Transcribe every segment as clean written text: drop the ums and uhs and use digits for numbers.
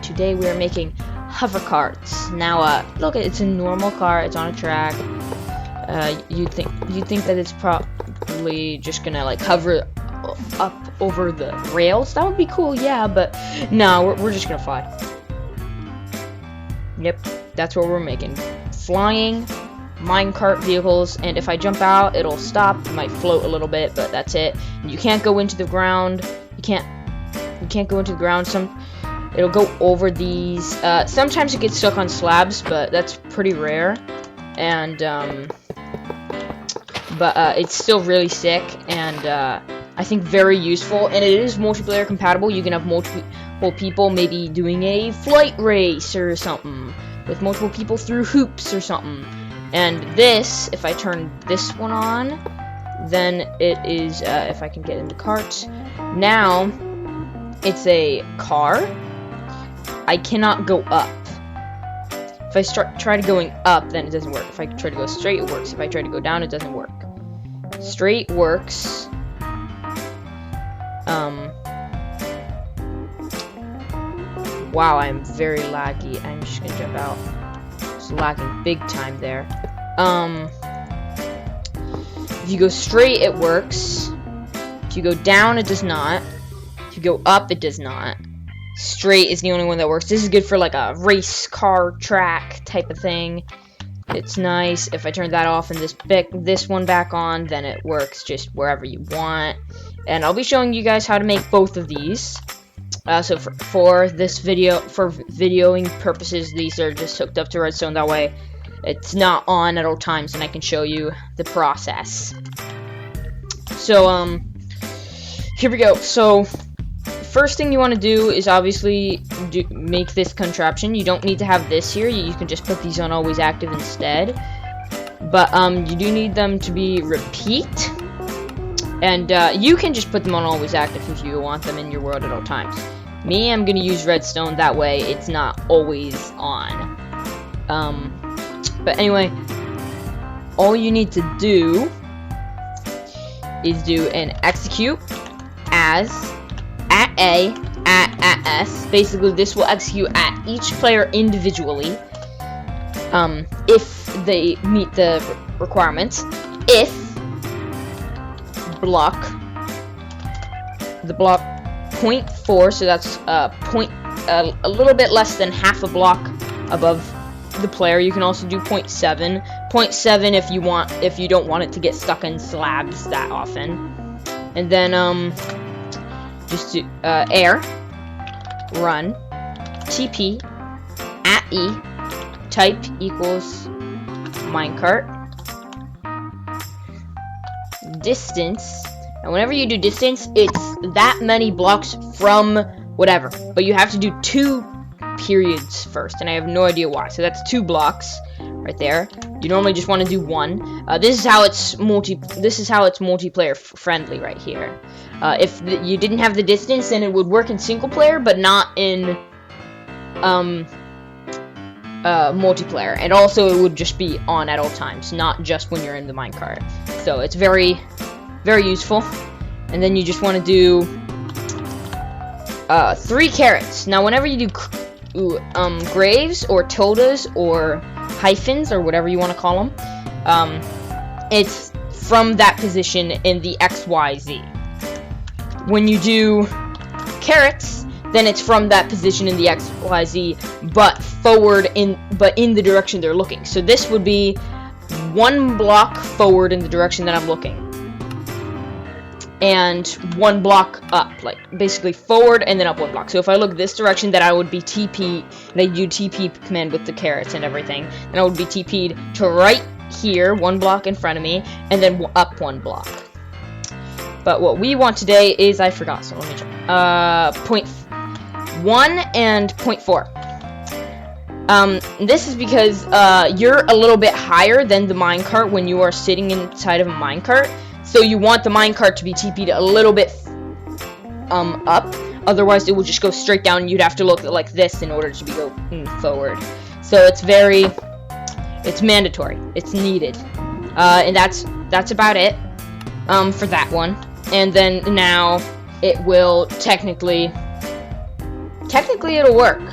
today we are making hovercarts. Now, look, it's a normal car. It's on a track. You'd think that it's probably just gonna like hover up over the rails. That would be cool, yeah. But no, we're just gonna fly. Yep, that's what we're making. Flying minecart vehicles, and if I jump out, it'll stop. It might float a little bit, but that's it. And you can't go into the ground. You can't go into the ground. It'll go over these. Sometimes it gets stuck on slabs, but that's pretty rare. And but it's still really sick, and I think very useful. And it is multiplayer compatible. You can have multiple people maybe doing a flight race or something with multiple people through hoops or something. And this, if I turn this one on, then it is, if I can get in the cart, now it's a car. I cannot go up. If I try to going up, then it doesn't work. If I try to go straight, it works. If I try to go down, it doesn't work. Straight works. Wow, I'm very laggy. I'm just gonna jump out. It's lagging big time there. If you go straight, it works. If you go down, it does not. If you go up, it does not. Straight is the only one that works. This is good for like a race car track type of thing. It's nice. If I turn that off and this one back on, then it works just wherever you want. And I'll be showing you guys how to make both of these. So for this video, for videoing purposes, these are just hooked up to redstone. That way, it's not on at all times, and I can show you the process. So here we go. So first thing you want to do is obviously make this contraption. You don't need to have this here. You can just put these on always active instead. But you do need them to be repeat. And you can just put them on always active if you want them in your world at all times. Me, I'm gonna use redstone, that way it's not always on. But anyway, all you need to do is do an execute as at A at S. Basically, this will execute at each player individually. If they meet the requirements. If the block 0.4, so that's a little bit less than half a block above the player. You can also do 0.7. 0.7 if you don't want it to get stuck in slabs that often. And then just do air run TP at E type equals minecart distance. And whenever you do distance, it's that many blocks from whatever. But you have to do 2 periods first, and I have no idea why. So that's 2 blocks right there. You normally just want to do 1. This is how it's multiplayer friendly right here. If you didn't have the distance, then it would work in single player, but not in multiplayer. And also, it would just be on at all times, not just when you're in the minecart. So it's very useful. And then you just want to do 3 carrots. Now, whenever you do graves or tildes or hyphens or whatever you want to call them, it's from that position in the XYZ. When you do carrots, then it's from that position in the XYZ, but forward in the direction they're looking. So this would be 1 block forward in the direction that I'm looking, and 1 block up, like basically forward and then up 1 block. So if I look this direction, then I would be TP, and I do TP command with the carrots and everything, and I would be TP'd to right here, 1 block in front of me, and then up 1 block. But what we want today is, I forgot, so let me check. 0.1 and 0.4. This is because you're a little bit higher than the minecart when you are sitting inside of a minecart. So you want the minecart to be TP'd a little bit up. Otherwise, it will just go straight down. You'd have to look like this in order to go forward. So it's mandatory. It's needed. And that's about it for that one. And then now it will technically it'll work.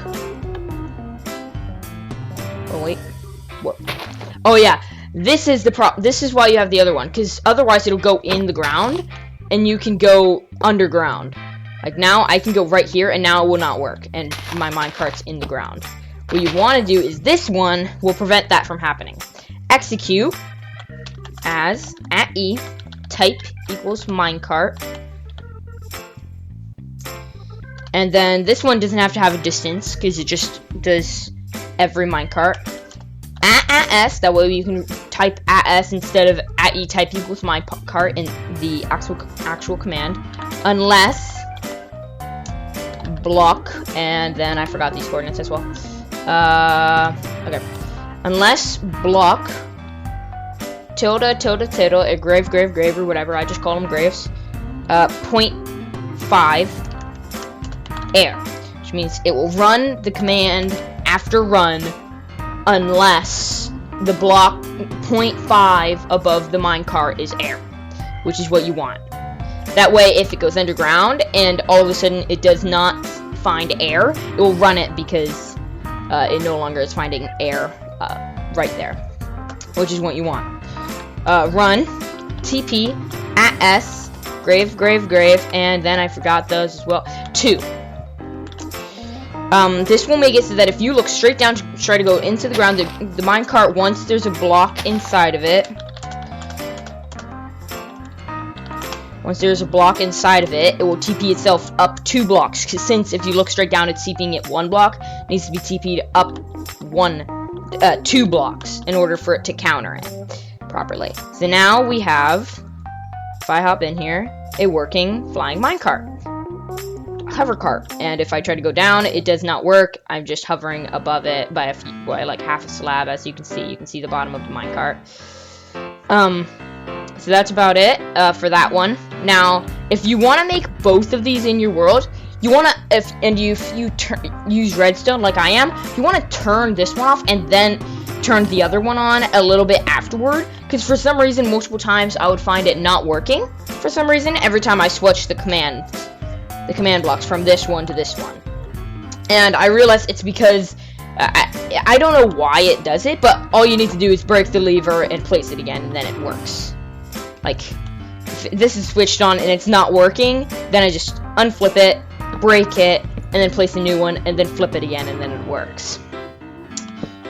Oh wait, what? Oh yeah, this is the this is why you have the other one, because otherwise it'll go in the ground, and you can go underground. Like now, I can go right here, and now it will not work, and my minecart's in the ground. What you want to do is this one will prevent that from happening. Execute as @e type equals minecart, and then this one doesn't have to have a distance because it just does every minecart. @s, that way you can type @s instead of @e type equals minecart in the actual command, unless block, and then I forgot these coordinates as well. Okay, unless block tilde a grave or whatever, I just call them graves, 0.5 air, which means it will run the command after run unless the block 0.5 above the minecart is air, which is what you want. That way, if it goes underground and all of a sudden it does not find air, it will run it because it no longer is finding air right there, which is what you want. Run TP @s grave, and then I forgot those as well. 2. This will make it so that if you look straight down to try to go into the ground, the minecart, once there's a block inside of it, it will TP itself up 2 blocks. Since if you look straight down, it's TPing it 1 block, it needs to be TP'd up 2 blocks in order for it to counter it properly. So now we have, if I hop in here, a working flying minecart. Hovercart, and if I try to go down, it does not work. I'm just hovering above it by like half a slab. As you can see the bottom of the minecart. So that's about it for that one. Now, if you want to make both of these in your world, you want to, if you use redstone like I am, you want to turn this one off and then turn the other one on a little bit afterward, because for some reason, multiple times I would find it not working. For some reason, every time I switch the command blocks from this one to this one. And I realize it's because, I don't know why it does it, but all you need to do is break the lever and place it again, and then it works. Like, if this is switched on and it's not working, then I just unflip it, break it, and then place a new one, and then flip it again, and then it works.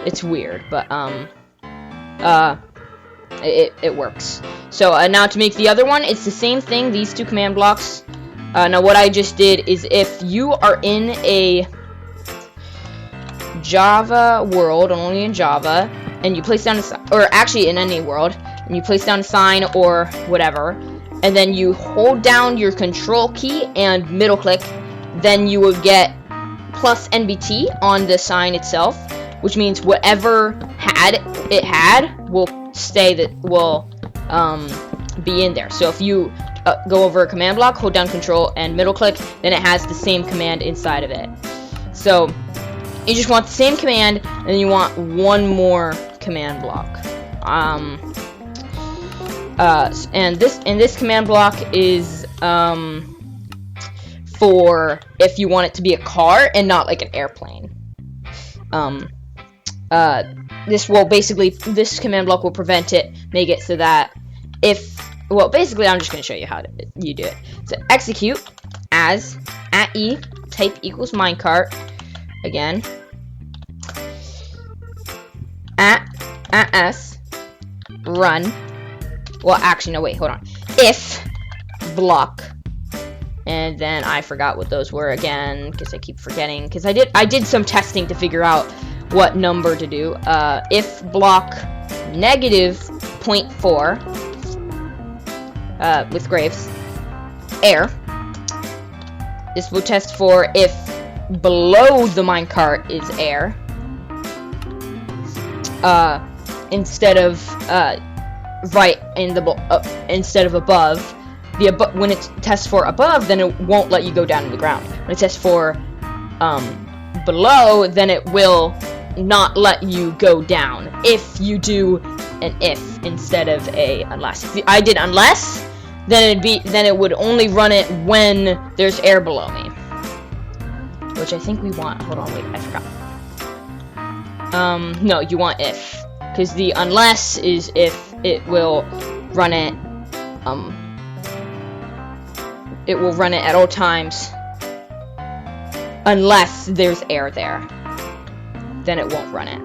It's weird, but, it works. So, now to make the other one, it's the same thing, these 2 command blocks. Now what I just did is, if you are in a Java world, only in Java, and you place down a sign, or actually in any world, and you place down a sign or whatever, and then you hold down your control key and middle click, then you will get plus NBT on the sign itself, which means whatever it had will be in there. So if you go over a command block, hold down control and middle click, then it has the same command inside of it. So you just want the same command, and then you want one more command block. And this command block is for if you want it to be a car and not like an airplane. This command block will prevent it, make it so that well, basically, I'm just going to show you how you do it. So, execute as @e type equals minecart. Again. @s run. Well, actually, no, wait, hold on. If block. And then I forgot what those were again, because I keep forgetting. Because I did some testing to figure out what number to do. If block -0.4. With graves, air. This will test for if below the minecart is air, instead of instead of above. When it tests for above, then it won't let you go down to the ground. When it tests for below, then it will not let you go down if you do an if instead of a unless. If I did unless, then it would only run it when there's air below me, which I think we want. Hold on, wait, I forgot. No, you want if. Because the unless is if it will run it, it will run it at all times. Unless there's air there. Then it won't run it.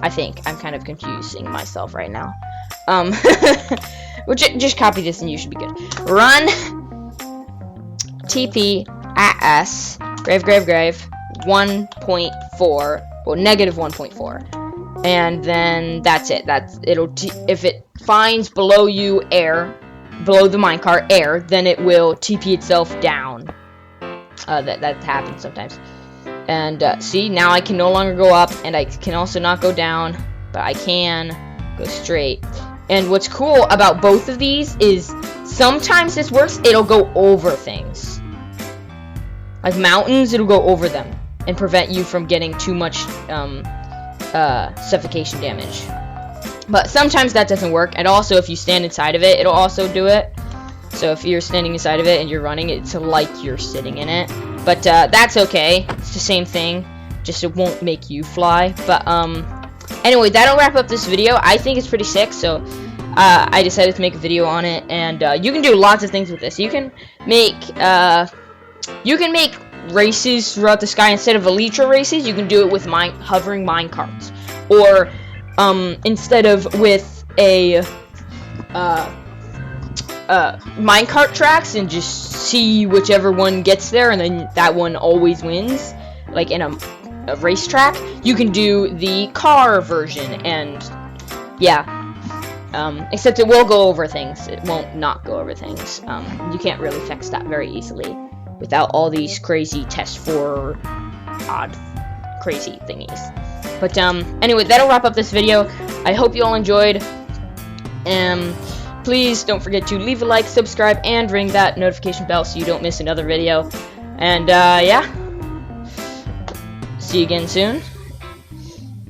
I think. I'm kind of confusing myself right now. Well, just copy this and you should be good. Run TP at S grave 1.4, well, negative 1.4, and then that's it. If it finds below you air, below the minecart air, then it will TP itself down. That happens sometimes. And see, now I can no longer go up, and I can also not go down, but I can go straight. And what's cool about both of these is sometimes this works, it'll go over things. Like mountains, it'll go over them and prevent you from getting too much suffocation damage. But sometimes that doesn't work, and also if you stand inside of it, it'll also do it. So if you're standing inside of it and you're running, it's like you're sitting in it. But that's okay, it's the same thing, just it won't make you fly. But anyway, that'll wrap up this video. I think it's pretty sick, so I decided to make a video on it, and you can do lots of things with this. You can make races throughout the sky. Instead of Elytra races, you can do it with hovering minecarts, or instead of with a minecart tracks, and just see whichever one gets there, and then that one always wins, like in a racetrack. You can do the car version, and yeah. Except it will go over things. It won't not go over things. You can't really fix that very easily without all these crazy test for odd crazy thingies. But anyway, that'll wrap up this video. I hope you all enjoyed. Please don't forget to leave a like, subscribe, and ring that notification bell so you don't miss another video. And yeah, see you again soon.